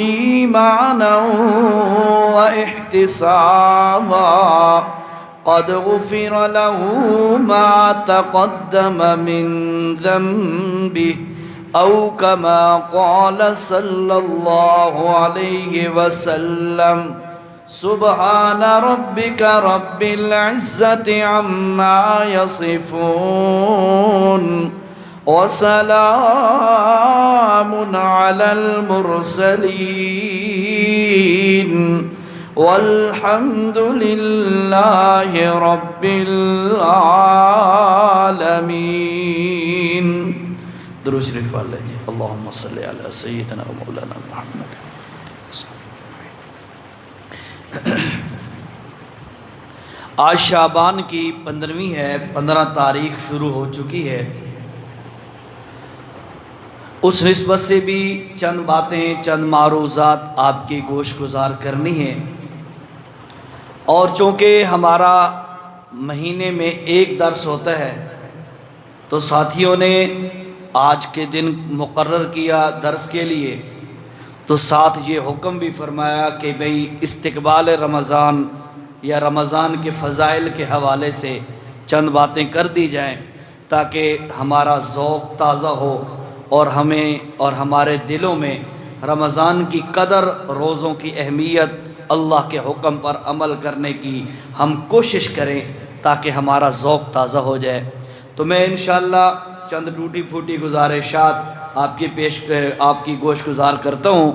إيمانا واحتسابا قد غفر له ما تقدم من ذنبه أو كما قال صلى الله عليه وسلم سبحان ربك رب العزة عما يصفون وسلام على المرسلين والحمد لله رب العالمين. درود شریف پڑھ لیجیے. اللہم صلی علی سیدنا و مولانا محمد. آج شعبان کی 15ویں ہے، 15 تاریخ شروع ہو چکی ہے. اس نسبت سے بھی چند باتیں، چند معروضات آپ کی گوش گزار کرنی ہیں. اور چونکہ ہمارا مہینے میں ایک درس ہوتا ہے تو ساتھیوں نے آج کے دن مقرر کیا درس کے لیے، تو ساتھ یہ حکم بھی فرمایا کہ بھئی استقبال رمضان یا رمضان کے فضائل کے حوالے سے چند باتیں کر دی جائیں تاکہ ہمارا ذوق تازہ ہو اور ہمیں اور ہمارے دلوں میں رمضان کی قدر، روزوں کی اہمیت، اللہ کے حکم پر عمل کرنے کی ہم کوشش کریں تاکہ ہمارا ذوق تازہ ہو جائے. تو میں انشاءاللہ چند ٹوٹی پھوٹی گزارشات آپ کی گوش گزار کرتا ہوں.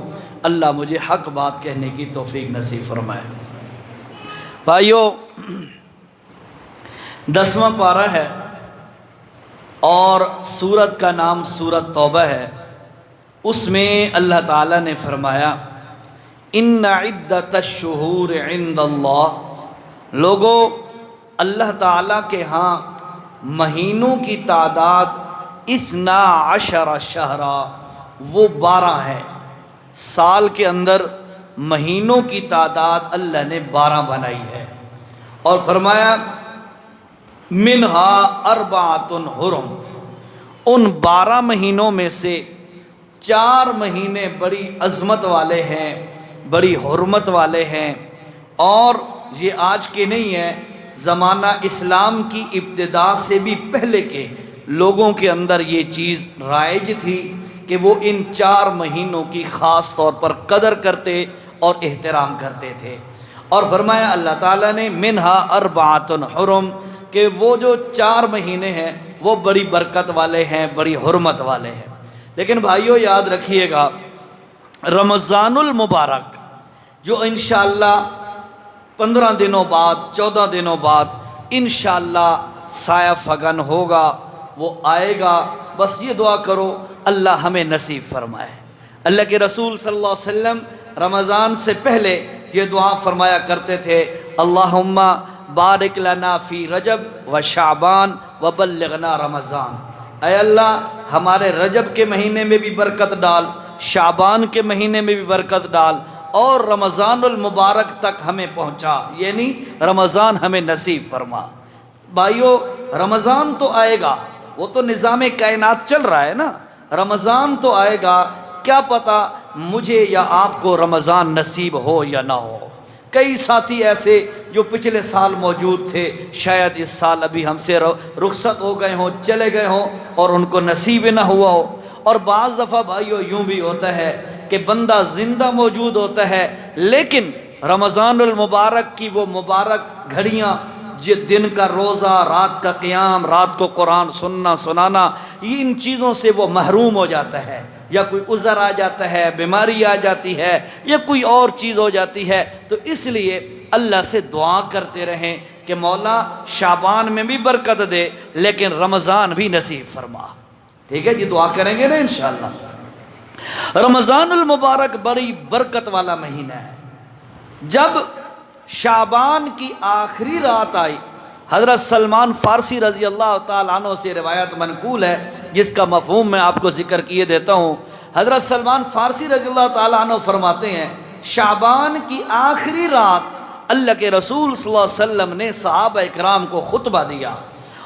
اللہ مجھے حق بات کہنے کی توفیق نصیب فرمائے. بھائیو، 10واں پارہ ہے اور سورت کا نام سورت توبہ ہے. اس میں اللہ تعالیٰ نے فرمایا ان عدت الشہور عند اللہ. لوگوں، اللہ تعالیٰ کے ہاں مہینوں کی تعداد 12 شہرا، وہ 12 ہے. سال کے اندر مہینوں کی تعداد اللہ نے 12 بنائی ہے. اور فرمایا منہا اربعۃ حرم. ان 12 مہینوں میں سے 4 مہینے بڑی عظمت والے ہیں، بڑی حرمت والے ہیں. اور یہ آج کے نہیں ہیں، زمانہ اسلام کی ابتدا سے بھی پہلے کے لوگوں کے اندر یہ چیز رائج تھی کہ وہ ان 4 مہینوں کی خاص طور پر قدر کرتے اور احترام کرتے تھے. اور فرمایا اللہ تعالیٰ نے منہا اربعۃ حرم، کہ وہ جو 4 مہینے ہیں وہ بڑی برکت والے ہیں، بڑی حرمت والے ہیں. لیکن بھائیو یاد رکھیے گا، رمضان المبارک جو انشاءاللہ 15 دنوں بعد، 14 دنوں بعد انشاءاللہ سایہ فگن ہوگا، وہ آئے گا. بس یہ دعا کرو اللہ ہمیں نصیب فرمائے. اللہ کے رسول صلی اللہ علیہ وسلم رمضان سے پہلے یہ دعا فرمایا کرتے تھے، اللہم بارک لنا فی رجب و شعبان و بلغنا رمضان. اے اللہ ہمارے رجب کے مہینے میں بھی برکت ڈال، شعبان کے مہینے میں بھی برکت ڈال، اور رمضان المبارک تک ہمیں پہنچا، یعنی رمضان ہمیں نصیب فرما. بھائیو، رمضان تو آئے گا، وہ تو نظام کائنات چل رہا ہے نا. رمضان تو آئے گا، کیا پتہ مجھے یا آپ کو رمضان نصیب ہو یا نہ ہو. کئی ساتھی ایسے جو پچھلے سال موجود تھے، شاید اس سال ابھی ہم سے رخصت ہو گئے ہوں، چلے گئے ہوں اور ان کو نصیب نہ ہوا ہو. اور بعض دفعہ بھائیو یوں بھی ہوتا ہے کہ بندہ زندہ موجود ہوتا ہے لیکن رمضان المبارک کی وہ مبارک گھڑیاں، دن کا روزہ، رات کا قیام، رات کو قرآن سننا سنانا، ان چیزوں سے وہ محروم ہو جاتا ہے. یا کوئی عذر آ جاتا ہے، بیماری آ جاتی ہے، یا کوئی اور چیز ہو جاتی ہے. تو اس لیے اللہ سے دعا کرتے رہیں کہ مولا شعبان میں بھی برکت دے لیکن رمضان بھی نصیب فرما. ٹھیک ہے جی، دعا کریں گے نا انشاءاللہ. رمضان المبارک بڑی برکت والا مہینہ ہے. جب شعبان کی آخری رات آئی، حضرت سلمان فارسی رضی اللہ تعالیٰ عنہ سے روایت منقول ہے جس کا مفہوم میں آپ کو ذکر کیے دیتا ہوں. حضرت سلمان فارسی رضی اللہ تعالیٰ عنہ فرماتے ہیں شعبان کی آخری رات اللہ کے رسول صلی اللہ علیہ وسلم نے صحابہ اکرام کو خطبہ دیا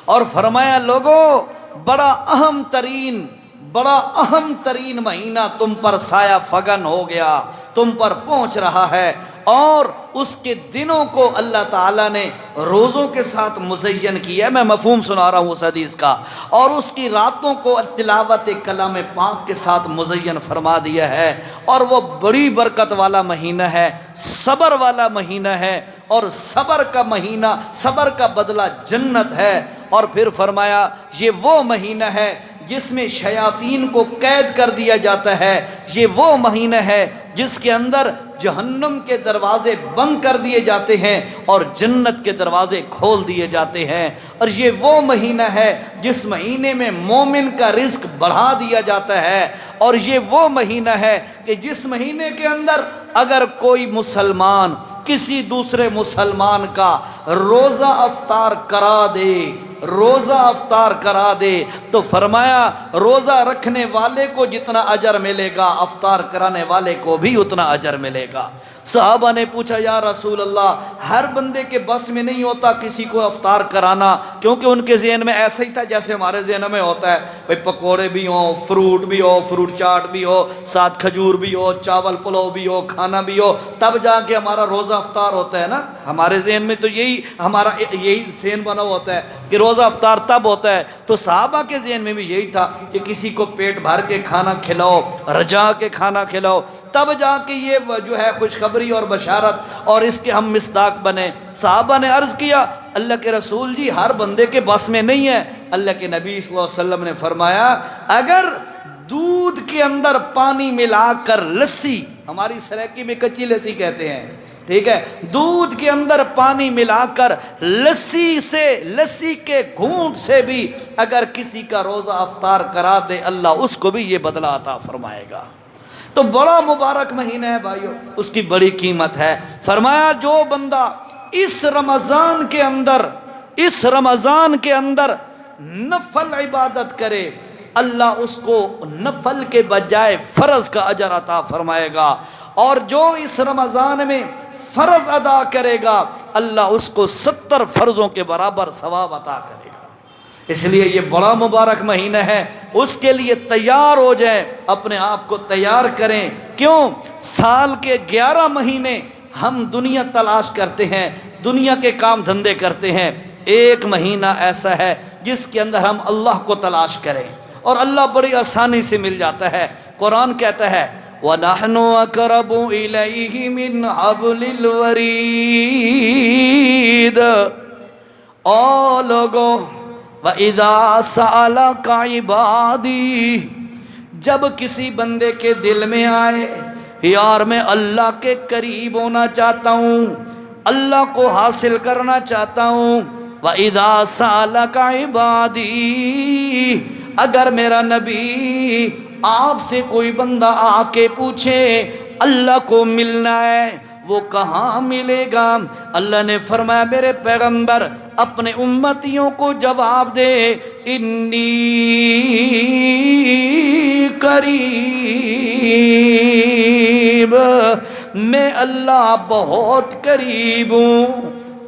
اور فرمایا لوگو بڑا اہم ترین بڑا اہم ترین مہینہ تم پر سایہ فگن ہو گیا، تم پر پہنچ رہا ہے، اور اس کے دنوں کو اللہ تعالیٰ نے روزوں کے ساتھ مزین کیا ہے، میں مفہوم سنا رہا ہوں اس حدیث کا، اور اس کی راتوں کو تلاوت کلام پاک کے ساتھ مزین فرما دیا ہے، اور وہ بڑی برکت والا مہینہ ہے، صبر والا مہینہ ہے، اور صبر کا مہینہ، صبر کا بدلہ جنت ہے۔ اور پھر فرمایا یہ وہ مہینہ ہے جس میں شیاطین کو قید کر دیا جاتا ہے، یہ وہ مہینہ ہے جس کے اندر جہنم کے دروازے بند کر دیے جاتے ہیں اور جنت کے دروازے کھول دیے جاتے ہیں، اور یہ وہ مہینہ ہے جس مہینے میں مومن کا رزق بڑھا دیا جاتا ہے، اور یہ وہ مہینہ ہے کہ جس مہینے کے اندر اگر کوئی مسلمان کسی دوسرے مسلمان کا روزہ افطار کرا دے، روزہ افطار کرا دے، تو فرمایا روزہ رکھنے والے کو جتنا اجر ملے گا افطار کرانے والے کو بھی اتنا اجر ملے گا۔ صحابہ نے پوچھا یا رسول اللہ، ہر بندے کے بس میں نہیں ہوتا کسی کو افطار کرانا، کیونکہ ان کے ذہن میں ایسا ہی تھا جیسے ہمارے ذہن میں ہوتا ہے، بھئی پکوڑے بھی ہوں، فروٹ بھی ہو، فروٹ چاٹ بھی ہو، ساتھ کھجور بھی ہو، چاول پلاؤ بھی ہو، کھانا بھی ہو، تب جا کے ہمارا روزہ افطار ہوتا ہے نا۔ ہمارے ذہن میں تو یہی ذہن بنا ہوتا ہے کہ روزہ افطار تب ہوتا ہے، تو صحابہ کے ذہن میں بھی یہی تھا کہ کسی کو پیٹ بھر کے کھانا کھلاؤ، رجا کے کھانا کھلاؤ، تب جا کے یہ جو ہے خوشخبری اور بشارت اور اس کے ہم مصداق بنے۔ صحابہ نے عرض کیا اللہ کے رسول جی ہر بندے کے بس میں نہیں ہے۔ اللہ کے نبی صلی اللہ علیہ وسلم نے فرمایا اگر دودھ کے اندر پانی ملا کر لسی، ہماری سریکی میں کچی لسی کہتے ہیں، ٹھیک ہے، دودھ کے اندر پانی ملا کر لسی کے گھونٹ سے بھی اگر کسی کا روزہ افطار کرا دے اللہ اس کو بھی یہ بدلہ عطا فرمائے گا۔ تو بڑا مبارک مہینہ ہے بھائیو، اس کی بڑی قیمت ہے۔ فرمایا جو بندہ اس رمضان کے اندر نفل عبادت کرے اللہ اس کو نفل کے بجائے فرض کا اجر عطا فرمائے گا، اور جو اس رمضان میں فرض ادا کرے گا اللہ اس کو 70 فرضوں کے برابر ثواب عطا کرے گا۔ اس لیے یہ بڑا مبارک مہینہ ہے، اس کے لیے تیار ہو جائیں، اپنے آپ کو تیار کریں۔ کیوں؟ سال کے 11 مہینے ہم دنیا تلاش کرتے ہیں، دنیا کے کام دھندے کرتے ہیں، ایک مہینہ ایسا ہے جس کے اندر ہم اللہ کو تلاش کریں، اور اللہ بڑی آسانی سے مل جاتا ہے۔ قرآن کہتا ہے وَنَحْنُ أَقْرَبُ إِلَيْهِ مِنْ حَبْلِ الْوَرِيدِ۔ او لوگو وَإِذَا سَأَلَكَ عِبَادِي، جب کسی بندے کے دل میں آئے یار میں اللہ کے قریب ہونا چاہتا ہوں، اللہ کو حاصل کرنا چاہتا ہوں، وَإِذَا سَأَلَكَ عِبَادِي، اگر میرا نبی آپ سے کوئی بندہ آ کے پوچھے اللہ کو ملنا ہے وہ کہاں ملے گا، اللہ نے فرمایا میرے پیغمبر اپنے امتیوں کو جواب دے انی قریب، میں اللہ بہت قریب ہوں۔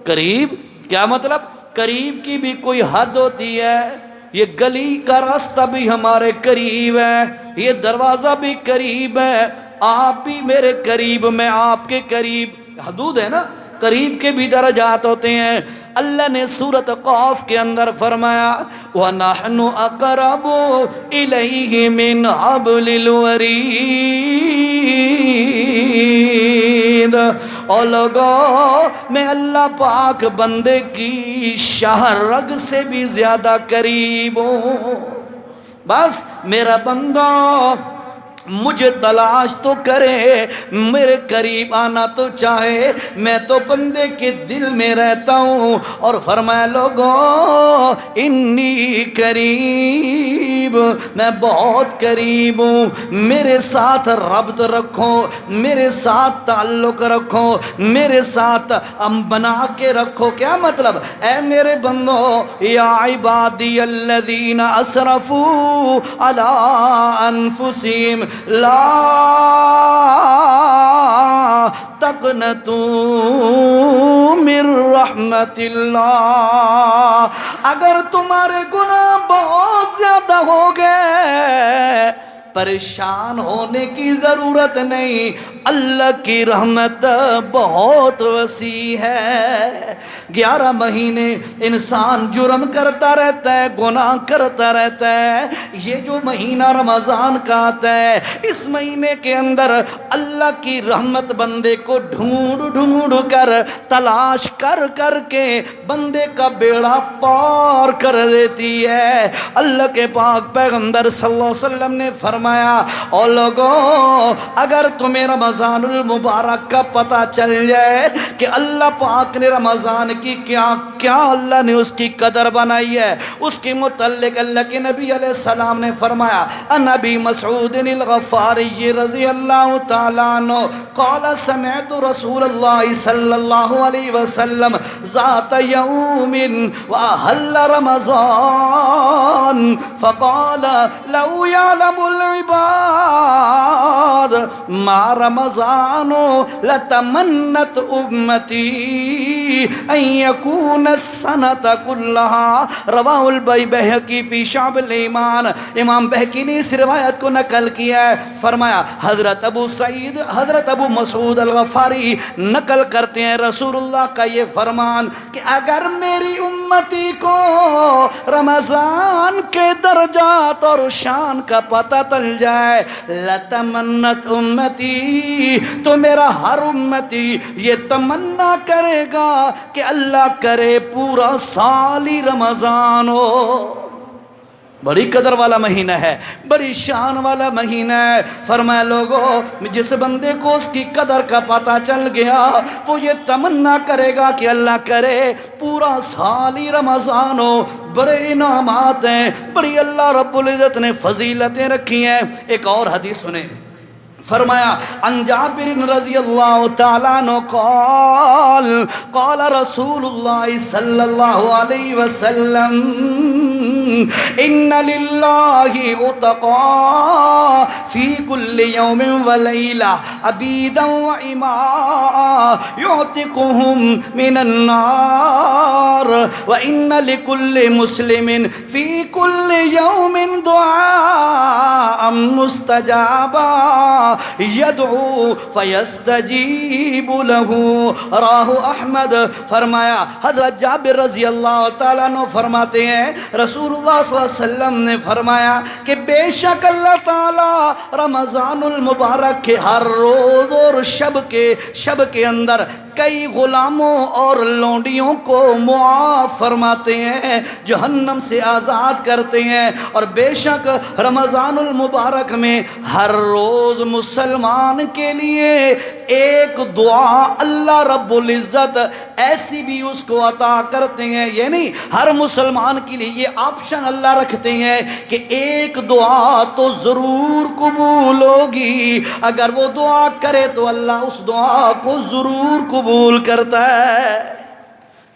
قریب کیا مطلب؟ قریب کی بھی کوئی حد ہوتی ہے، یہ گلی کا راستہ بھی ہمارے قریب ہے، یہ دروازہ بھی قریب ہے، آپ بھی میرے قریب میں آپ کے قریب، حدود ہے نا، قریب کے بھی درجات ہوتے ہیں۔ اللہ نے سورۃ قاف کے اندر فرمایا وَنَحْنُ أَقْرَبُ إِلَيْهِ مِنْ حَبْلِ الْوَرِيدِ، اور لوگوں میں اللہ پاک بندے کی شاہ رگ سے بھی زیادہ قریب ہوں۔ بس میرا بندہ مجھے تلاش تو کرے، میرے قریب آنا تو چاہے، میں تو بندے کے دل میں رہتا ہوں۔ اور فرمایا لوگوں انی قریب، میں بہت قریب ہوں، میرے ساتھ ربط رکھو، میرے ساتھ تعلق رکھو، میرے ساتھ بنا کے رکھو۔ کیا مطلب؟ اے میرے بندو یا عبادی الذین اسرفوا علی انفسہم لا تقنطوا من رحمت اللہ، اگر تمہارے گناہ بہت زیادہ ہو گئے، پریشان ہونے کی ضرورت نہیں، اللہ کی رحمت بہت وسیع ہے۔ 11 مہینے انسان جرم کرتا رہتا ہے، گناہ کرتا رہتا ہے، یہ جو مہینہ رمضان کا آتا ہے، اس مہینے کے اندر اللہ کی رحمت بندے کو ڈھونڈ ڈھونڈ کر، تلاش کر کر کے بندے کا بیڑا پار کر دیتی ہے۔ اللہ کے پاک پیغمبر صلی اللہ علیہ وسلم نے فرمایا، او لوگوں، اگر تمہیں رمضان المبارک کا پتہ چل جائے کہ اللہ پاک نے رمضان کی کیا اللہ نے اس کی قدر بنائی ہے، اس کے متعلق اللہ کے نبی علیہ السلام نے فرمایا، ان ابی مسعود الغفاری رضی اللہ تعالیٰ عنہ قال سمعت رسول اللہ صلی اللہ علیہ وسلم ذات یوم واحل رمضان فقال لو يعلم العباد ما رمضان لتمنت امتی ان یکون السنة کلها۔ رواہ البیہقی فی شعب الایمان، امام بہقی نے اس روایت کو نقل کیا ہے۔ فرمایا حضرت ابو مسعود الغفاری نقل کرتے ہیں رسول اللہ کا یہ فرمان کہ اگر میری امتی کو رمضان کے درجات اور شان کا پتہ چل جائے، لتمنت امتی، تو میرا ہر امتی یہ تمنا کرے گا کہ اللہ کرے پورا سال ہی رمضان ہو۔ بڑی قدر والا مہینہ ہے، بڑی شان والا مہینہ ہے۔ فرمایا لوگوں، جس بندے کو اس کی قدر کا پتہ چل گیا، وہ یہ تمنا کرے گا کہ اللہ کرے پورا سال ہی رمضان ہو۔ بڑے انعامات ہیں، بڑی اللہ رب العزت نے فضیلتیں رکھی ہیں۔ ایک اور حدیث سنیں، فرمایا عن جابر رضی اللہ تعالیٰ عنہ قال قال رسول اللہ صلی اللہ علیہ وسلم ان للہ عتقاء فی کل یوم ولیلہ عبیدا وإماء یعتقهم من النار وان لکل مسلم فی کل یوم دعاء مستجابا یدعو فیستجیب له، راہ احمد۔ فرمایا حضرت جابر رضی اللہ تعالیٰ عنہ فرماتے ہیں رسول اللہ صلی اللہ علیہ وسلم نے فرمایا کہ بے شک اللہ تعالیٰ رمضان المبارک کے ہر روز اور شب کے اندر کئی غلاموں اور لونڈیوں کو معاف فرماتے ہیں، جہنم سے آزاد کرتے ہیں۔ اور بے شک رمضان المبارک میں ہر روز مسلمان کے لیے ایک دعا اللہ رب العزت ایسی بھی اس کو عطا کرتے ہیں، یعنی ہر مسلمان کے لیے یہ آپشن اللہ رکھتے ہیں کہ ایک دعا تو ضرور قبول ہوگی، اگر وہ دعا کرے تو اللہ اس دعا کو ضرور قبول کرتا ہے۔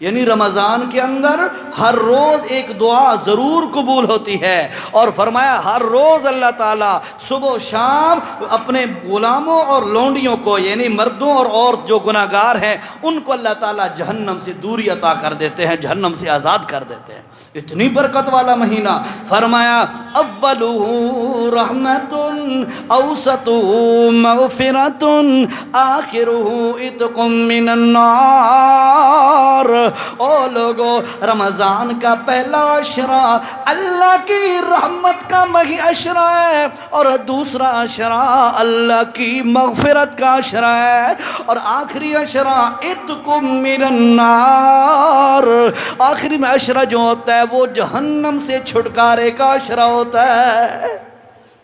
یعنی رمضان کے اندر ہر روز ایک دعا ضرور قبول ہوتی ہے۔ اور فرمایا ہر روز اللہ تعالیٰ صبح و شام اپنے غلاموں اور لونڈیوں کو، یعنی مردوں اور عورت جو گناہ گار ہیں، ان کو اللہ تعالیٰ جہنم سے دوری عطا کر دیتے ہیں، جہنم سے آزاد کر دیتے ہیں۔ اتنی برکت والا مہینہ۔ فرمایا اولہ رحمت اوسط مغفرت آخرہ عتق من النار۔ او لوگو، رمضان کا پہلا عشرہ اللہ کی رحمت کا عشرہ ہے، اور دوسرا عشرہ اللہ کی مغفرت کا عشرہ ہے، اور آخری عشرہ عتق من النار۔ آخری میں عشرہ جو ہوتا ہے وہ جہنم سے چھٹکارے کا عشرہ ہوتا ہے۔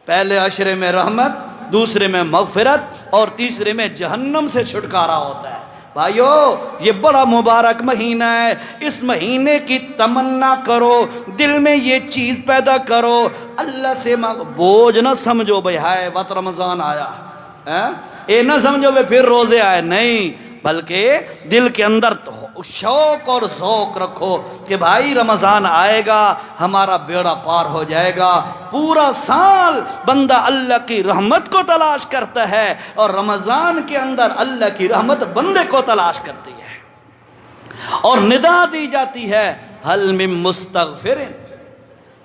پہلے عشرے میں رحمت، دوسرے میں مغفرت، اور تیسرے میں جہنم سے چھٹکارا ہوتا ہے۔ بھائیو، یہ بڑا مبارک مہینہ ہے، اس مہینے کی تمنا کرو، دل میں یہ چیز پیدا کرو، اللہ سے مانگو۔ بوجھ نہ سمجھو بھائی ہائے وقت رمضان آیا، اے نہ سمجھو بھائی پھر روزے آئے، نہیں، بلکہ دل کے اندر شوق اور ذوق رکھو کہ بھائی رمضان آئے گا، ہمارا بیڑا پار ہو جائے گا۔ پورا سال بندہ اللہ کی رحمت کو تلاش کرتا ہے، اور رمضان کے اندر اللہ کی رحمت بندے کو تلاش کرتی ہے، اور ندا دی جاتی ہے حل من مستغفر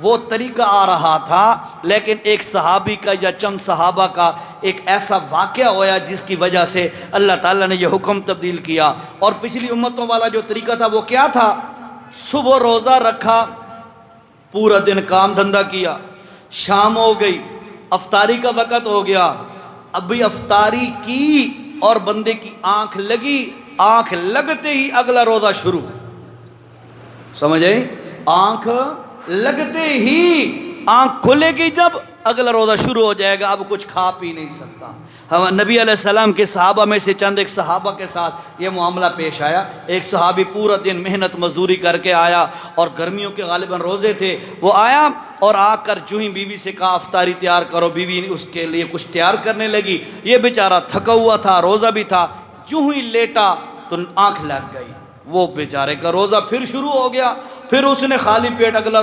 وہ طریقہ آ رہا تھا، لیکن ایک صحابی کا یا چند صحابہ کا ایک ایسا واقعہ ہوا جس کی وجہ سے اللہ تعالیٰ نے یہ حکم تبدیل کیا۔ اور پچھلی امتوں والا جو طریقہ تھا وہ کیا تھا؟ صبح روزہ رکھا، پورا دن کام دھندہ کیا، شام ہو گئی، افطاری کا وقت ہو گیا، ابھی افطاری کی اور بندے کی آنکھ لگی، آنکھ لگتے ہی اگلا روزہ شروع۔ سمجھ آئی؟ آنکھ لگتے ہی آنکھ کھلے گی جب اگلا روزہ شروع ہو جائے گا، اب کچھ کھا پی نہیں سکتا۔ ہم نبی علیہ السلام کے صحابہ میں سے چند ایک صحابہ کے ساتھ یہ معاملہ پیش آیا۔ ایک صحابی پورا دن محنت مزدوری کر کے آیا اور گرمیوں کے غالباً روزے تھے، وہ آیا اور آ کر جو ہی بیوی سے کہا افطاری تیار کرو، بیوی اس کے لیے کچھ تیار کرنے لگی، یہ بیچارہ تھکا ہوا تھا، روزہ بھی تھا، جو ہی لیٹا تو آنکھ لگ گئی، وہ بیچارے کا روزہ پھر شروع ہو گیا۔ پھر اس نے خالی پیٹ اگلا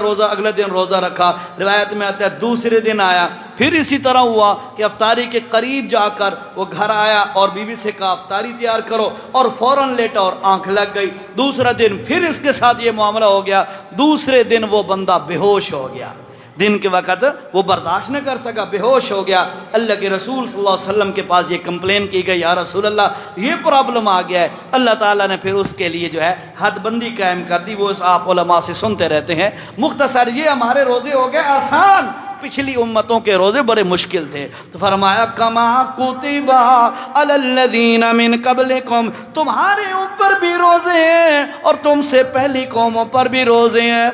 دن روزہ رکھا۔ روایت میں آتا ہے دوسرے دن آیا، پھر اسی طرح ہوا کہ افطاری کے قریب جا کر وہ گھر آیا اور بیوی سے کہا افطاری تیار کرو، اور فوراً لیٹا اور آنکھ لگ گئی۔ دوسرا دن پھر اس کے ساتھ یہ معاملہ ہو گیا، دوسرے دن وہ بندہ بے ہوش ہو گیا، دن کے وقت وہ برداشت نہ کر سکا، بے ہوش ہو گیا۔ اللہ کے رسول صلی اللہ علیہ وسلم کے پاس یہ کمپلین کی گئی، یا رسول اللہ یہ پرابلم آ گیا ہے۔ اللہ تعالیٰ نے پھر اس کے لیے جو ہے حد بندی قائم کر دی، وہ آپ علماء سے سنتے رہتے ہیں۔ مختصر یہ ہمارے روزے ہو گئے آسان، پچھلی امتوں کے روزے بڑے مشکل تھے۔ تو فرمایا کما کتب علی الذین من قبلکم، تمہارے اوپر بھی روزے ہیں اور تم سے پہلی قوموں پر بھی روزے ہیں۔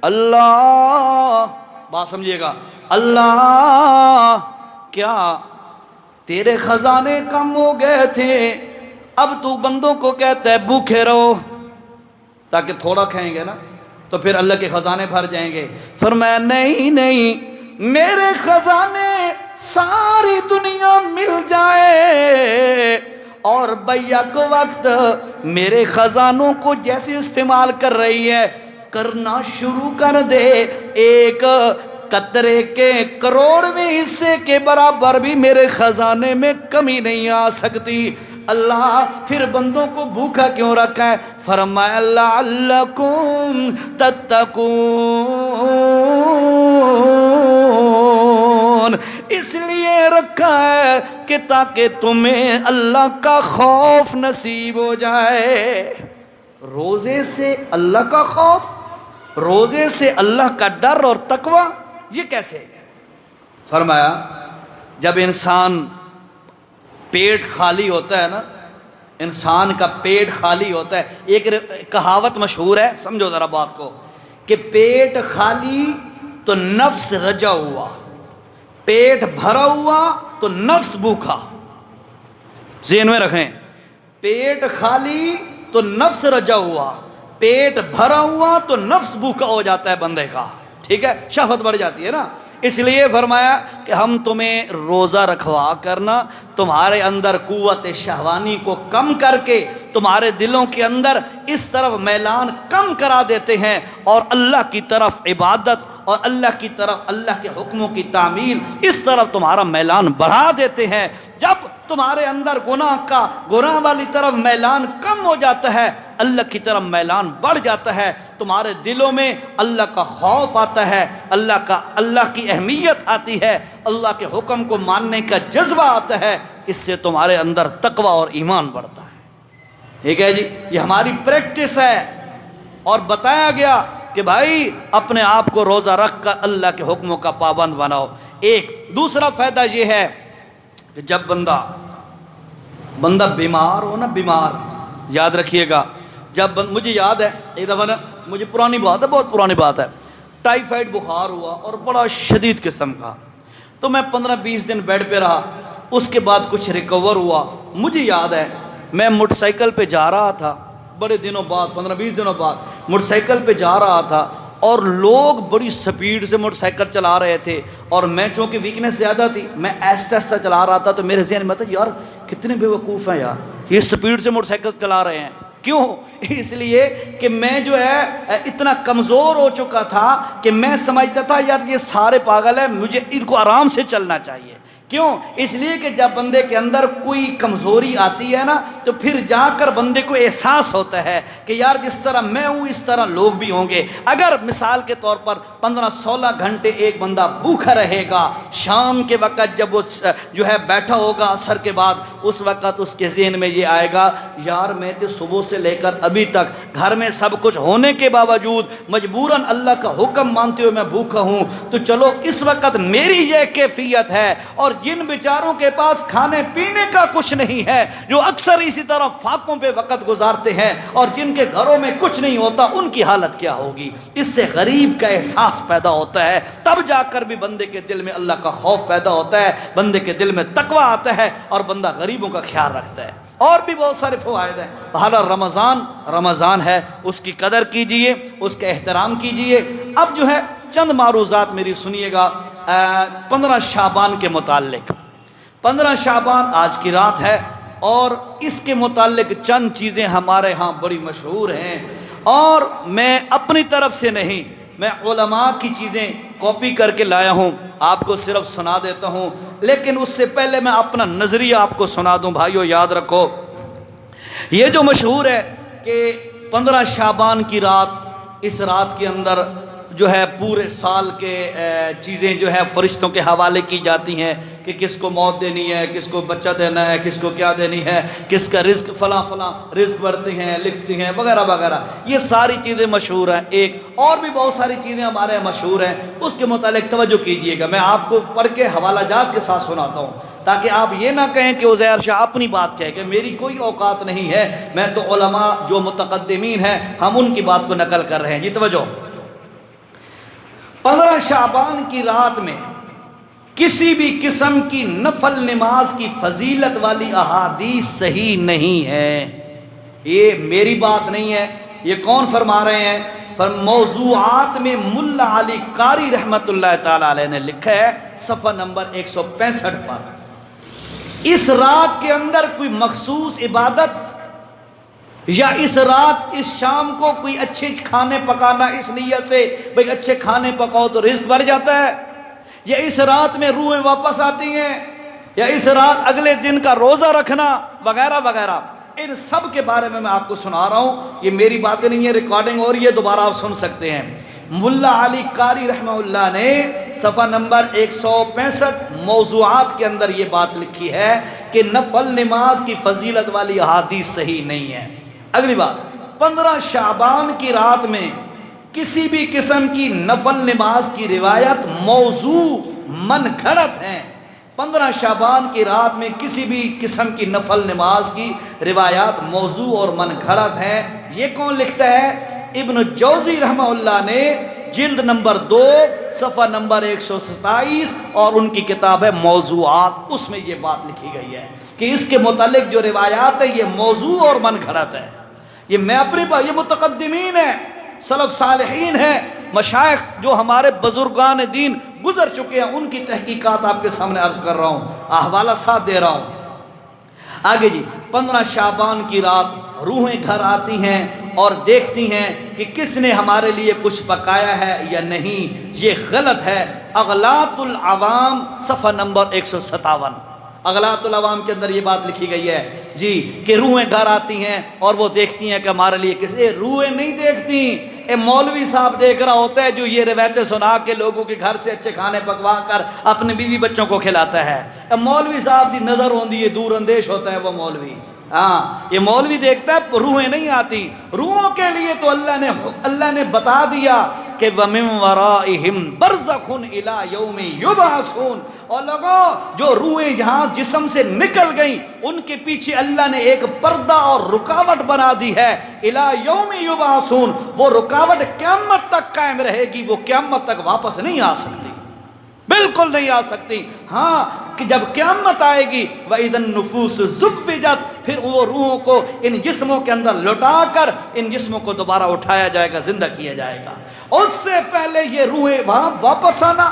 اللہ، بات سمجھیے گا، اللہ کیا تیرے خزانے کم ہو گئے تھے، اب تو بندوں کو کہتا ہے بھوکے رہو تاکہ تھوڑا کھائیں گے نا تو پھر اللہ کے خزانے بھر جائیں گے۔ فرمایا نہیں نہیں، میرے خزانے ساری دنیا مل جائے اور بیک وقت میرے خزانوں کو جیسے استعمال کر رہی ہے کرنا شروع کر دے، ایک قطرے کے کروڑویں حصے کے برابر بھی میرے خزانے میں کمی نہیں آ سکتی۔ اللہ پھر بندوں کو بھوکا کیوں رکھا ہے؟ فرمایا لعلکم تتقون، اس لیے رکھا ہے کہ تاکہ تمہیں اللہ کا خوف نصیب ہو جائے۔ روزے سے اللہ کا خوف، روزے سے اللہ کا ڈر اور تقوی، یہ کیسے؟ فرمایا جب انسان پیٹ خالی ہوتا ہے نا، انسان کا پیٹ خالی ہوتا ہے، ایک کہاوت مشہور ہے، سمجھو ذرا بات کو، کہ پیٹ خالی تو نفس رجا ہوا، پیٹ بھرا ہوا تو نفس بھوکا۔ ذہن میں رکھیں، پیٹ خالی تو نفس رجا ہوا، پیٹ بھرا ہوا تو نفس بھوکا ہو جاتا ہے بندے کا، ٹھیک ہے، شہوت بڑھ جاتی ہے نا۔ اس لیے فرمایا کہ ہم تمہیں روزہ رکھوا کرنا تمہارے اندر قوت شہوانی کو کم کر کے تمہارے دلوں کے اندر اس طرف میلان کم کرا دیتے ہیں، اور اللہ کی طرف عبادت اور اللہ کی طرف اللہ کے حکموں کی تعمیل اس طرف تمہارا میلان بڑھا دیتے ہیں۔ جب تمہارے اندر گناہ والی طرف میلان کم ہو جاتا ہے، اللہ کی طرف میلان بڑھ جاتا ہے، تمہارے دلوں میں اللہ کا خوف آتا ہے، اللہ کی اہمیت آتی ہے، اللہ کے حکم کو ماننے کا جذبہ آتا ہے، اس سے تمہارے اندر تقوی اور ایمان بڑھتا ہے۔ ٹھیک ہے جی، یہ ہماری پریکٹس ہے، اور بتایا گیا کہ بھائی اپنے آپ کو روزہ رکھ کر اللہ کے حکموں کا پابند بناؤ۔ ایک دوسرا فائدہ یہ ہے کہ جب بندہ بیمار ہو نا، بیمار، یاد رکھیے گا، مجھے یاد ہے ایک دفعہ نا، مجھے پرانی بات ہے، بہت پرانی بات ہے، ٹائیفائڈ بخار ہوا اور بڑا شدید قسم کا، تو میں 15-20 دن بیڈ پہ رہا، اس کے بعد کچھ ریکور ہوا۔ مجھے یاد ہے میں موٹر سائیکل پہ جا رہا تھا، بڑے دنوں بعد، 15-20 دنوں بعد موٹر سائیکل پہ جا رہا تھا، اور لوگ بڑی سپیڈ سے موٹر سائیکل چلا رہے تھے، اور میں چونکہ ویکنس زیادہ تھی، میں آہستہ آہستہ چلا رہا تھا، تو میرے ذہن میں تھا یار کتنے بے وقوف ہیں یار، یہ سپیڈ سے موٹر سائیکل چلا رہے ہیں۔ کیوں؟ اس لیے کہ میں جو ہے اتنا کمزور ہو چکا تھا کہ میں سمجھتا تھا یار یہ سارے پاگل ہیں، مجھے ان کو آرام سے چلنا چاہیے، کیوں؟ اس لیے کہ جب بندے کے اندر کوئی کمزوری آتی ہے نا تو پھر جا کر بندے کو احساس ہوتا ہے کہ یار جس طرح میں ہوں اس طرح لوگ بھی ہوں گے۔ اگر مثال کے طور پر 15-16 گھنٹے ایک بندہ بھوکا رہے گا، شام کے وقت جب وہ جو ہے بیٹھا ہوگا عصر کے بعد، اس وقت اس کے ذہن میں یہ آئے گا یار میں تو صبح سے لے کر ابھی تک گھر میں سب کچھ ہونے کے باوجود مجبوراً اللہ کا حکم مانتے ہوئے میں بھوکا ہوں، تو چلو اس وقت میری یہ کیفیت ہے۔ اور جن بیچاروں کے پاس کھانے پینے کا کچھ نہیں ہے، جو اکثر اسی طرح فاقوں پہ وقت گزارتے ہیں، اور جن کے گھروں میں کچھ نہیں ہوتا، ان کی حالت کیا ہوگی؟ اس سے غریب کا احساس پیدا ہوتا ہے، تب جا کر بھی بندے کے دل میں اللہ کا خوف پیدا ہوتا ہے، بندے کے دل میں تقوی آتا ہے، اور بندہ غریبوں کا خیال رکھتا ہے۔ اور بھی بہت سارے فوائد ہیں۔ حالا رمضان ہے، اس کی قدر کیجئے، اس کا احترام کیجئے۔ اب جو ہے چند معروضات میری سنیے گا 15 شعبان کے متعلق۔ 15 شعبان آج کی رات ہے، اور اس کے متعلق چند چیزیں ہمارے ہاں بڑی مشہور ہیں، اور میں اپنی طرف سے نہیں، میں علماء کی چیزیں کاپی کر کے لایا ہوں، آپ کو صرف سنا دیتا ہوں، لیکن اس سے پہلے میں اپنا نظریہ آپ کو سنا دوں۔ بھائیو یاد رکھو، یہ جو مشہور ہے کہ 15 شعبان کی رات، اس رات کے اندر جو ہے پورے سال کے چیزیں جو ہے فرشتوں کے حوالے کی جاتی ہیں کہ کس کو موت دینی ہے، کس کو بچہ دینا ہے، کس کو کیا دینی ہے، کس کا رزق فلاں فلاں رزق بڑھتے ہیں، لکھتے ہیں، وغیرہ وغیرہ۔ یہ ساری چیزیں مشہور ہیں۔ ایک اور بھی بہت ساری چیزیں ہمارے مشہور ہیں، اس کے متعلق توجہ کیجئے گا۔ میں آپ کو پڑھ کے حوالہ جات کے ساتھ سناتا ہوں، تاکہ آپ یہ نہ کہیں کہ عزیر شاہ اپنی بات کہے کہ میری کوئی اوقات نہیں ہے، میں تو علماء جو متقدمین ہیں ہم ان کی بات کو نقل کر رہے ہیں۔ جی توجہ، 15 شعبان کی رات میں کسی بھی قسم کی نفل نماز کی فضیلت والی احادیث صحیح نہیں ہے۔ یہ میری بات نہیں ہے، یہ کون فرما رہے ہیں؟ موضوعات میں ملا علی قاری رحمت اللہ تعالی علیہ نے لکھا ہے صفحہ نمبر 165 پر، اس رات کے اندر کوئی مخصوص عبادت یا اس رات اس شام کو کوئی اچھے کھانے پکانا اس نیت سے بھئی اچھے کھانے پکاؤ تو رزق بڑھ جاتا ہے، یا اس رات میں روحیں واپس آتی ہیں، یا اس رات اگلے دن کا روزہ رکھنا وغیرہ وغیرہ، ان سب کے بارے میں آپ کو سنا رہا ہوں۔ یہ میری باتیں نہیں ہے، ریکارڈنگ اور یہ دوبارہ آپ سن سکتے ہیں۔ ملا علی قاری رحمہ اللہ نے صفحہ نمبر 165 موضوعات کے اندر یہ بات لکھی ہے کہ نفل نماز کی فضیلت والی احادیث صحیح نہیں ہے۔ اگلی بات، 15 شعبان کی رات میں کسی بھی قسم کی نفل نماز کی روایت موضوع من گھڑت ہیں۔ 15 شعبان کی رات میں کسی بھی قسم کی نفل نماز کی روایات موضوع اور من گھڑت ہیں۔ یہ کون لکھتا ہے؟ ابن جوزی رحمہ اللہ نے جلد نمبر 2 صفحہ نمبر 127، اور ان کی کتاب ہے موضوعات، اس میں یہ بات لکھی گئی ہے کہ اس کے متعلق جو روایات ہے یہ موضوع اور من گھڑت ہے۔ یہ میں اپنی بات، یہ متقدمین ہیں، سلف صالحین ہیں، مشائخ جو ہمارے بزرگان دین گزر چکے ہیں، ان کی تحقیقات آپ کے سامنے عرض کر رہا ہوں، حوالہ ساتھ دے رہا ہوں۔ آگے جی، 15 شعبان کی رات روحیں گھر آتی ہیں اور دیکھتی ہیں کہ کس نے ہمارے لیے کچھ پکایا ہے یا نہیں، یہ غلط ہے۔ اغلاط العوام صفحہ نمبر 157، اغلاط العوام کے اندر یہ بات لکھی گئی ہے جی کہ روحیں گھر آتی ہیں اور وہ دیکھتی ہیں کہ ہمارے لیے کسی، روحیں نہیں دیکھتی، اے مولوی صاحب دیکھ رہا ہوتا ہے جو یہ روایتیں سنا کے لوگوں کے گھر سے اچھے کھانے پکوا کر اپنے بیوی بچوں کو کھلاتا ہے۔ اے مولوی صاحب دی نظر ہوندی ہے، دور اندیش ہوتا ہے وہ مولوی، ہاں یہ مولوی دیکھتا ہے، روحیں نہیں آتی۔ روحوں کے لیے تو اللہ نے بتا دیا کہ وَمِن وَرَائِهِمْ بَرْزَخٌ إِلَى يَوْمِ يُبْعَثُونَ، اور لوگوں جو روحیں یہاں جسم سے نکل گئیں ان کے پیچھے اللہ نے ایک پردہ اور رکاوٹ بنا دی ہے، إِلَى يَوْمِ يُبْعَثُونَ، وہ رکاوٹ قیامت تک قائم رہے گی، وہ قیامت تک واپس نہیں آ سکتی، بالکل نہیں آ سکتی۔ ہاں کہ جب قیامت آئے گی وَإِذَا النُّفُوسُ زُوِّجَتْ، پھر وہ روحوں کو ان جسموں کے اندر لوٹا کر ان جسموں کو دوبارہ اٹھایا جائے گا، زندہ کیا جائے گا۔ اس سے پہلے یہ روحیں وہاں واپس آنا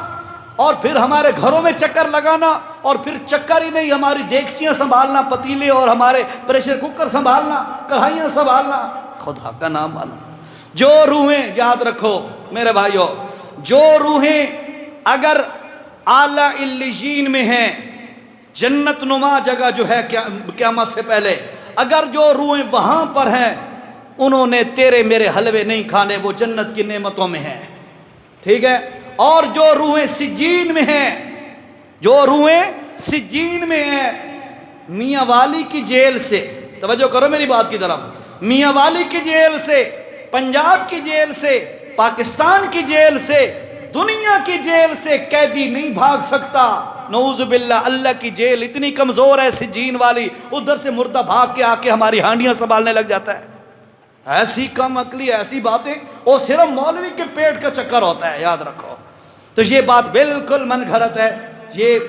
اور پھر ہمارے گھروں میں چکر لگانا، اور پھر چکر ہی نہیں، ہماری دیگچیاں سنبھالنا، پتیلے اور ہمارے پریشر کوکر سنبھالنا، کڑھائیاں سنبھالنا، خدا کا نام والا۔ جو روحیں، یاد رکھو میرے بھائیو، جو روحیں اگر اعلیٰ علیین میں ہیں جنت نما جگہ جو ہے قیامت سے پہلے، اگر جو روحیں وہاں پر ہیں انہوں نے تیرے میرے حلوے نہیں کھانے، وہ جنت کی نعمتوں میں ہیں، ٹھیک ہے؟ اور جو روحیں سجین میں ہیں، جو روحیں سجین میں ہیں، میاں والی کی جیل سے، توجہ کرو میری بات کی طرف، میاں والی کی جیل سے، پنجاب کی جیل سے، پاکستان کی جیل سے، دنیا کی جیل سے قیدی نہیں بھاگ سکتا، نعوذ باللہ۔ اللہ کی جیل اتنی کمزور ہے سجین والی، ادھر سے مردہ بھاگ کے آ کے ہماری ہانڈیاں سنبھالنے لگ جاتا ہے۔ ایسی کم عقلی، ایسی باتیں، وہ صرف مولوی کے پیٹ کا چکر ہوتا ہے، یاد رکھو۔ تو یہ بات بالکل من گھڑت ہے۔ یہ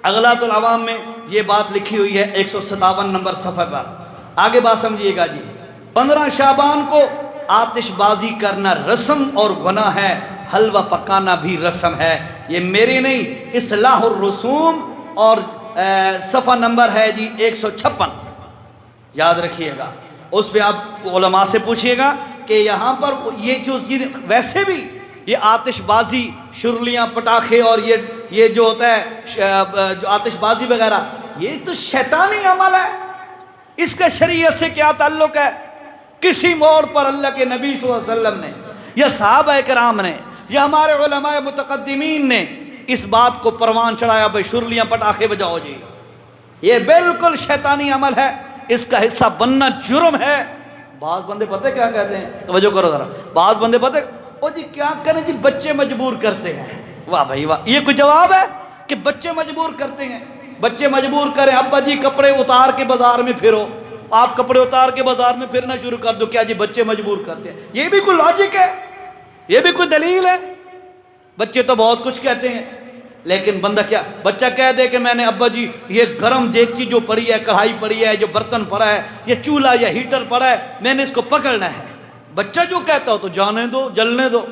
اغلاط العوام میں یہ بات لکھی ہوئی ہے 157 نمبر صفحے پر۔ آگے بات سمجھیے گا جی، 15 شعبان کو آتش بازی کرنا رسم اور گناہ ہے، حلوہ پکانا بھی رسم ہے۔ یہ میری نہیں، اصلاح الرسوم اور صفحہ نمبر ہے جی 156، یاد رکھیے گا۔ اس پہ آپ علماء سے پوچھئے گا کہ یہاں پر یہ جو ویسے بھی یہ آتش بازی، شرلیاں، پٹاخے اور یہ جو ہوتا ہے جو آتش بازی وغیرہ، یہ تو شیطانی عمل ہے، اس کا شریعت سے کیا تعلق ہے؟ کسی موڑ پر اللہ کے نبی صلی اللہ علیہ وسلم نے یا صحابہ کرام نے یا ہمارے علماء متقدمین نے اس بات کو پروان چڑھایا بھائی شرلیاں پٹاخے بجاؤ جی؟ یہ بالکل شیطانی عمل ہے، اس کا حصہ بننا جرم ہے۔ بعض بندے پتہ کیا کہتے ہیں، توجہ کرو ذرا، بعض بندے پتہ او جی کیا کریں جی، بچے مجبور کرتے ہیں۔ واہ بھائی واہ، یہ کوئی جواب ہے کہ بچے مجبور کرتے ہیں؟ بچے مجبور کریں، ابا جی کپڑے اتار کے بازار میں پھرو، آپ کپڑے اتار کے بازار میں پھرنا شروع کر دو، کیا جی بچے مجبور کرتے ہیں؟ یہ بھی کوئی لاجک ہے؟ یہ بھی کوئی دلیل ہے؟ بچے تو بہت کچھ کہتے ہیں، لیکن بندہ کیا، بچہ کہہ دے کہ میں نے ابا جی یہ گرم دیگچی جو پڑی ہے، کڑھائی پڑی ہے، جو برتن پڑا ہے، یہ چولہا یا ہیٹر پڑا ہے، میں نے اس کو پکڑنا ہے۔ بچہ جو کہتا ہو تو جانے دو، جلنے دو۔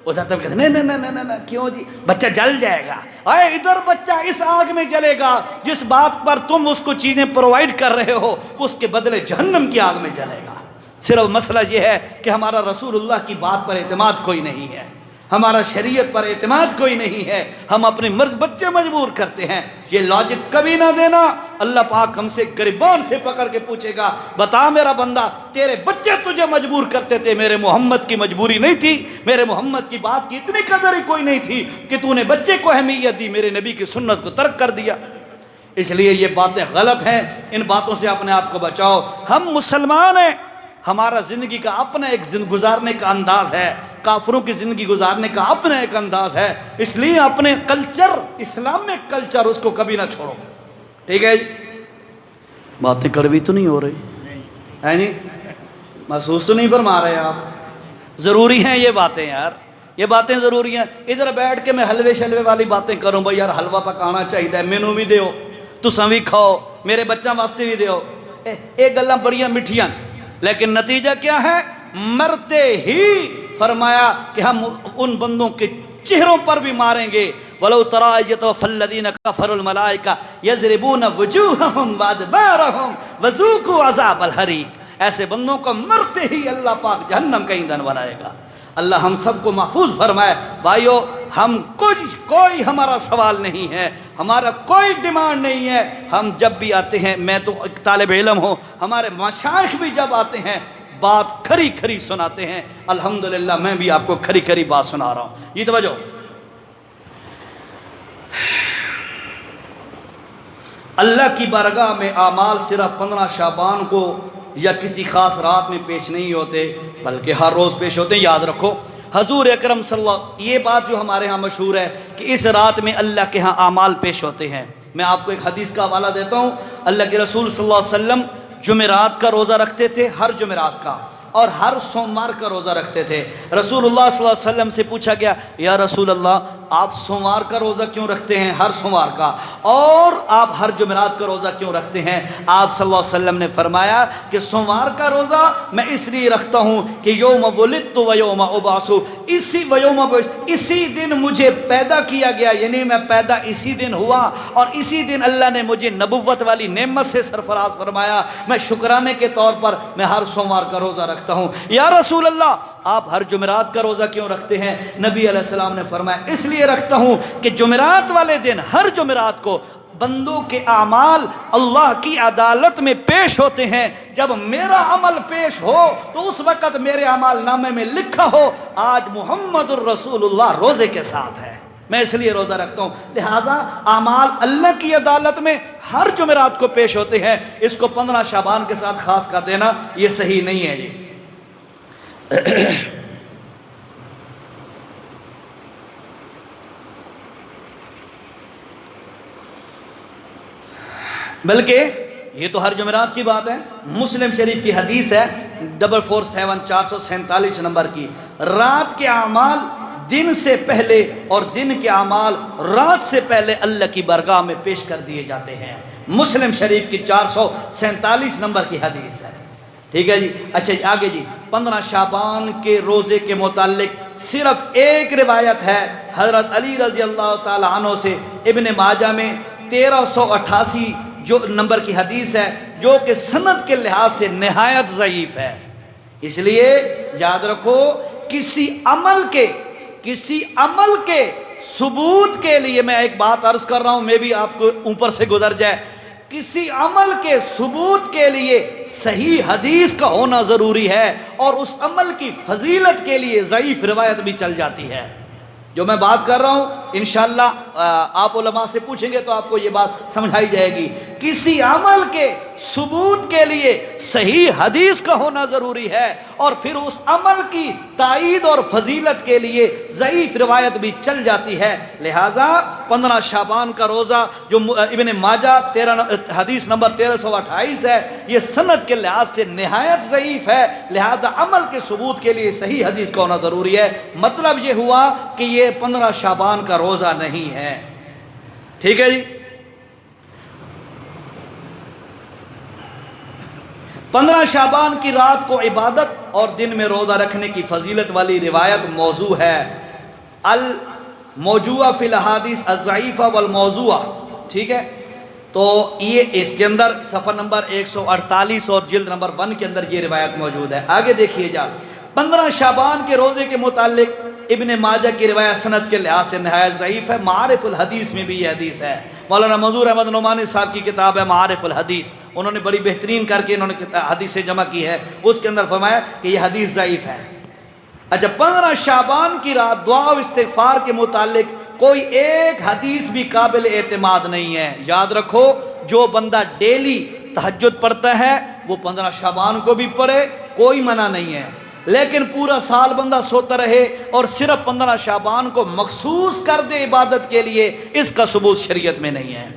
ادھر تب کہتے ہیں نہیں کیوں جی، بچہ جل جائے گا۔ اے ادھر بچہ اس آگ میں جلے گا جس بات پر تم اس کو چیزیں پرووائڈ کر رہے ہو، اس کے بدلے جہنم کی آگ میں جلے گا۔ صرف مسئلہ یہ ہے کہ ہمارا رسول اللہ کی بات پر اعتماد کوئی نہیں ہے، ہمارا شریعت پر اعتماد کوئی نہیں ہے، ہم اپنی مرض بچے مجبور کرتے ہیں۔ یہ لاجک کبھی نہ دینا، اللہ پاک ہم سے گریبان سے پکڑ کے پوچھے گا، بتا میرا بندہ تیرے بچے تجھے مجبور کرتے تھے، میرے محمد کی مجبوری نہیں تھی، میرے محمد کی بات کی اتنی قدر ہی کوئی نہیں تھی کہ تو نے بچے کو اہمیت دی، میرے نبی کی سنت کو ترک کر دیا۔ اس لیے یہ باتیں غلط ہیں، ان باتوں سے اپنے آپ کو بچاؤ۔ ہم مسلمان ہیں، ہمارا زندگی کا اپنا ایک گزارنے کا انداز ہے، کافروں کی زندگی گزارنے کا اپنا ایک انداز ہے، اس لیے اپنے کلچر، اسلامک کلچر، اس کو کبھی نہ چھوڑو، ٹھیک ہے جی؟ باتیں کڑوی تو نہیں ہو رہی ہے جی؟ محسوس تو نہیں فرما رہے آپ؟ ضروری ہیں یہ باتیں یار، یہ باتیں ضروری ہیں۔ ادھر بیٹھ کے میں حلوے شلوے والی باتیں کروں، بھائی یار حلوہ پکانا چاہیے، مینو بھی دیو، تساں بھی کھاؤ، میرے بچوں واسطے بھی دیو، ایک گلاں بڑیاں مٹھیاں، لیکن نتیجہ کیا ہے؟ مرتے ہی فرمایا کہ ہم ان بندوں کے چہروں پر بھی ماریں گے، وَلَوْ تَرَىٰ إِذْ يَتَوَفَّى الَّذِينَ كَفَرُوا الْمَلَائِكَةَ يَضْرِبُونَ وُجُوهَهُمْ وَأَدْبَارَهُمْ وَذُوقُوا عَذَابَ الْحَرِيقِ۔ ایسے بندوں کو مرتے ہی اللہ پاک جہنم کا ایندھن بنائے گا۔ اللہ ہم سب کو محفوظ فرمائے۔ بھائیو، ہم کوئی ہمارا سوال نہیں ہے، ہمارا کوئی ڈیمانڈ نہیں ہے۔ ہم جب بھی آتے ہیں، میں تو ایک طالب علم ہوں، ہمارے مشائخ بھی جب آتے ہیں بات کھری کھری سناتے ہیں، الحمدللہ میں بھی آپ کو کھری کھری بات سنا رہا ہوں۔ یہ توجہ، اللہ کی بارگاہ میں اعمال صرف 15 شعبان کو یا کسی خاص رات میں پیش نہیں ہوتے، بلکہ ہر روز پیش ہوتے ہیں۔ یاد رکھو، حضور اکرم صلی اللہ، یہ بات جو ہمارے ہاں مشہور ہے کہ اس رات میں اللہ کے ہاں اعمال پیش ہوتے ہیں۔ میں آپ کو ایک حدیث کا حوالہ دیتا ہوں۔ اللہ کے رسول صلی اللہ علیہ وسلم جمعرات کا روزہ رکھتے تھے، ہر جمعرات کا، اور ہر سوموار کا روزہ رکھتے تھے۔ رسول اللہ صلی اللہ علیہ وسلم سے پوچھا گیا، یا رسول اللہ آپ سوموار کا روزہ کیوں رکھتے ہیں، ہر سوموار کا، اور آپ ہر جمعرات کا روزہ کیوں رکھتے ہیں؟ آپ صلی اللہ علیہ وسلم نے فرمایا کہ سوموار کا روزہ میں اس لیے رکھتا ہوں کہ یوم ولدت و یوم ابعث، اسی دن مجھے پیدا کیا گیا، یعنی میں پیدا اسی دن ہوا، اور اسی دن اللہ نے مجھے نبوت والی نعمت سے سرفراز فرمایا۔ میں شکرانے کے طور پر میں ہر سوموار کا روزہ رکھتا رکھتا ہوں۔ یا رسول اللہ آپ ہر جمعرات کا روزہ کیوں رکھتے ہیں؟ نبی علیہ السلام نے فرمایا اس لیے رکھتا ہوں کہ جمعرات والے دن ہر جمعرات کو بندوں کے اعمال اللہ کی عدالت میں پیش ہوتے ہیں۔ جب میرا عمل پیش ہو تو اس وقت میرے اعمال نامے میں لکھا ہو آج محمد الرسول اللہ روزے کے ساتھ ہے، میں اس لیے روزہ رکھتا ہوں۔ لہذا اعمال اللہ کی عدالت میں ہر جمعرات کو پیش ہوتے ہیں، اس کو 15 شعبان کے ساتھ خاص کر دینا یہ صحیح نہیں ہے جی۔ بلکہ یہ تو ہر جمعرات کی بات ہے، مسلم شریف کی حدیث ہے 447 نمبر کی، رات کے اعمال دن سے پہلے اور دن کے اعمال رات سے پہلے اللہ کی بارگاہ میں پیش کر دیے جاتے ہیں۔ مسلم شریف کی 447 نمبر کی حدیث ہے، ٹھیک ہے جی۔ اچھا جی آگے جی، 15 شعبان کے روزے کے متعلق صرف ایک روایت ہے حضرت علی رضی اللہ تعالی عنہ سے، ابن ماجہ میں 1388 جو نمبر کی حدیث ہے، جو کہ سند کے لحاظ سے نہایت ضعیف ہے۔ اس لیے یاد رکھو کسی عمل کے ثبوت کے لیے، میں ایک بات عرض کر رہا ہوں میں بھی آپ کو اوپر سے گزر جائے، کسی عمل کے ثبوت کے لیے صحیح حدیث کا ہونا ضروری ہے، اور اس عمل کی فضیلت کے لیے ضعیف روایت بھی چل جاتی ہے۔ جو میں بات کر رہا ہوں انشاءاللہ آپ علماء سے پوچھیں گے تو آپ کو یہ بات سمجھائی جائے گی۔ کسی عمل کے ثبوت کے لیے صحیح حدیث کا ہونا ضروری ہے، اور پھر اس عمل کی تائید اور فضیلت کے لیے ضعیف روایت بھی چل جاتی ہے۔ لہٰذا 15 شعبان کا روزہ جو ابن ماجہ حدیث نمبر 1328 ہے، یہ سند کے لحاظ سے نہایت ضعیف ہے، لہذا عمل کے ثبوت کے لیے صحیح حدیث کا ہونا ضروری ہے۔ مطلب یہ ہوا کہ یہ 15 شعبان کا روزہ نہیں ہے، ٹھیک ہے جی۔ 15 شعبان کی رات کو عبادت اور دن میں روزہ رکھنے کی فضیلت والی روایت موضوع ہے، الموضوع فی الاحادیث الضعیفہ والموضوع، ٹھیک ہے۔ تو یہ اس کے اندر صفحہ نمبر 148 اور جلد نمبر 1 کے اندر یہ روایت موجود ہے۔ آگے دیکھیے جا، 15 شعبان کے روزے کے متعلق ابن ماجہ کی روایت سند کے لحاظ سے نہایت ضعیف ہے، معارف الحدیث میں بھی یہ حدیث ہے۔ مولانا منظور احمد نعمانی صاحب کی کتاب ہے معارف الحدیث، انہوں نے بڑی بہترین کر کے انہوں نے حدیث جمع کی ہے، اس کے اندر فرمایا کہ یہ حدیث ضعیف ہے۔ اچھا، 15 شعبان کی رات دعا و استغفار کے متعلق کوئی ایک حدیث بھی قابل اعتماد نہیں ہے۔ یاد رکھو جو بندہ ڈیلی تہجد پڑھتا ہے وہ 15 شعبان کو بھی پڑھے، کوئی منع نہیں ہے، لیکن پورا سال بندہ سوتا رہے اور صرف 15 شعبان کو مخصوص کر دے عبادت کے لیے، اس کا ثبوت شریعت میں نہیں ہے،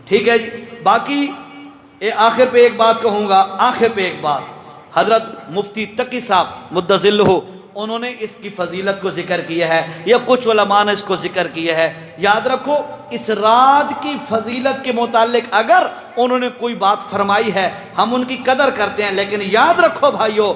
ٹھیک ہے جی۔ باقی آخر پہ ایک بات کہوں گا، آخر پہ ایک بات، حضرت مفتی تقی صاحب مدظلہ انہوں نے اس کی فضیلت کو ذکر کیا ہے، یا کچھ علماء نے اس کو ذکر کیا ہے۔ یاد رکھو اس رات کی فضیلت کے متعلق اگر انہوں نے کوئی بات فرمائی ہے ہم ان کی قدر کرتے ہیں، لیکن یاد رکھو بھائیو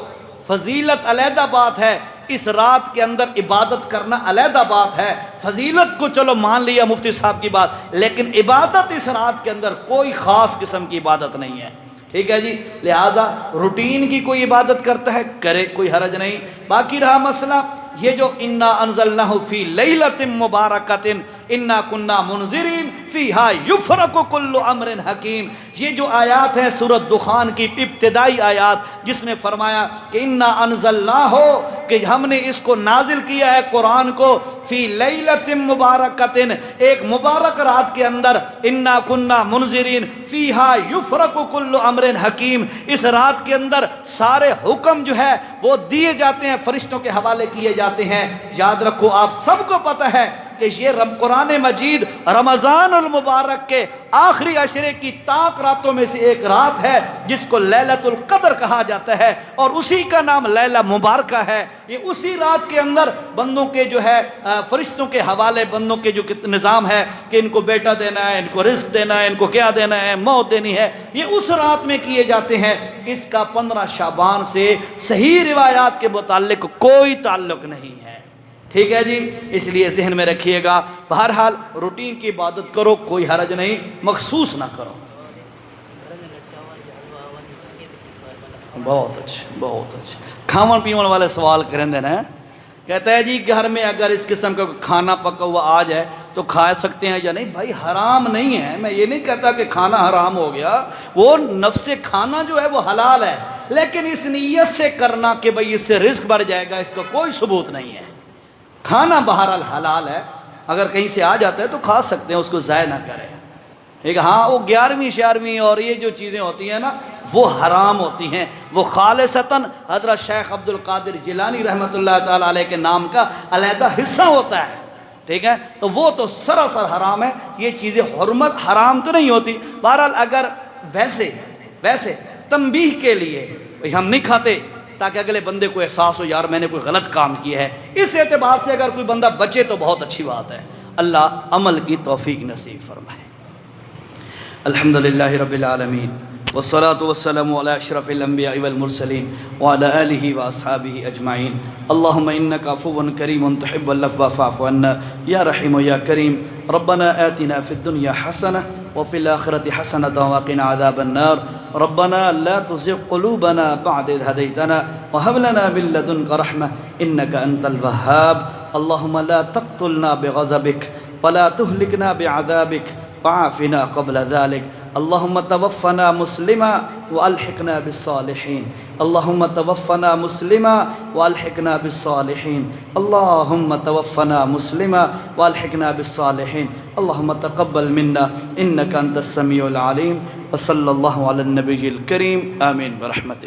فضیلت علیحدہ بات ہے، اس رات کے اندر عبادت کرنا علیحدہ بات ہے۔ فضیلت کو چلو مان لیا مفتی صاحب کی بات، لیکن عبادت اس رات کے اندر کوئی خاص قسم کی عبادت نہیں ہے، ٹھیک ہے جی۔ لہٰذا روٹین کی کوئی عبادت کرتا ہے کرے، کوئی حرج نہیں۔ باقی رہا مسئلہ یہ جو انا انزلناہ فی لیلۃ مبارکۃ انا کنا منذرین فیہا یفرق کل امر حکیم، یہ جو آیات ہیں سورۃ دخان کی ابتدائی آیات، جس میں فرمایا کہ انا انزلناہ، کہ ہم نے اس کو نازل کیا ہے قرآن کو، فی لیلۃ مبارکۃ، ایک مبارک رات کے اندر، انا کنا منذرین فیہا یفرق کل امر حکیم، اس رات کے اندر سارے حکم جو ہے وہ دیے جاتے ہیں، فرشتوں کے حوالے کیے جاتے ہیں۔ یاد رکھو آپ سب کو پتہ ہے کہ یہ قرآن مجید رمضان المبارک کے آخری عشرے کی طاق راتوں میں سے ایک رات ہے جس کو لیلۃ القدر کہا جاتا ہے، اور اسی کا نام لیلہ مبارکہ ہے۔ یہ اسی رات کے اندر بندوں کے جو ہے فرشتوں کے حوالے بندوں کے جو نظام ہے کہ ان کو بیٹا دینا ہے، ان کو رزق دینا ہے، ان کو کیا دینا ہے، موت دینی ہے، یہ اس رات میں کیے جاتے ہیں۔ اس کا 15 شعبان سے صحیح روایات کے متعلق کوئی تعلق نہیں ہے، ٹھیک ہے جی۔ اس لیے ذہن میں رکھیے گا، بہرحال روٹین کی عبادت کرو، کوئی حرج نہیں، مخصوص نہ کرو۔ بہت اچھا بہت اچھا. کھاون پیون والے سوال کریں نا. کہتا ہے جی گھر میں اگر اس قسم کا کھانا پکا ہوا آ جائے تو کھا سکتے ہیں یا نہیں؟ بھائی حرام نہیں ہے، میں یہ نہیں کہتا کہ کھانا حرام ہو گیا، وہ نفس کھانا جو ہے وہ حلال ہے، لیکن اس نیت سے کرنا کہ بھئی اس سے رزق بڑھ جائے گا، اس کا کوئی ثبوت نہیں ہے. کھانا بہرحال حلال ہے، اگر کہیں سے آ جاتا ہے تو کھا سکتے ہیں، اس کو ضائع نہ کریں. ٹھیک ہے. ہاں وہ 11ویں 11ویں اور یہ جو چیزیں ہوتی ہیں نا وہ حرام ہوتی ہیں، وہ خالصتاً حضرت شیخ عبد القادر جیلانی رحمۃ اللہ تعالیٰ علیہ کے نام کا علیحدہ حصہ ہوتا ہے. ٹھیک ہے، تو وہ تو سراسر حرام ہے. یہ چیزیں حرمت حرام تو نہیں ہوتی. بہرحال اگر ویسے تنبیہ کے لیے ہم نہیں کھاتے تاکہ اگلے بندے کو احساس ہو یار میں نے کوئی غلط کام کیا ہے، اس اعتبار سے اگر کوئی بندہ بچے تو بہت اچھی بات ہے. اللہ عمل کی توفیق نصیب فرمائے. الحمد للہ رب العالمین والصلاة والسلام علی اشرف الانبیاء والمرسلین وعلی آلہ واصحابہ اجمعین. اللہم انک عفو کریم تحب العفو فاعف عنا یا رحیم یا کریم. ربنا آتنا فی الدنیا حسنہ وفی الآخرة حسنة وقنا عذاب النار. ربنا لا تزغ قلوبنا بعد إذ هديتنا وهب لنا من لدنك رحمة إنك أنت الوهاب. اللهم لا تقتلنا بغضبك ولا تهلكنا بعذابك وعافنا قبل ذلك. اللهم توفنا مسلما والحقنا بالصالحين. اللهم توفنا مسلما والحقنا بالصالحين. اللهم توفنا مسلما والحقنا بالصالحين. اللهم تقبل منا انك انت السميع العليم. وصلى الله على النبي الكريم. آمين برحمتك.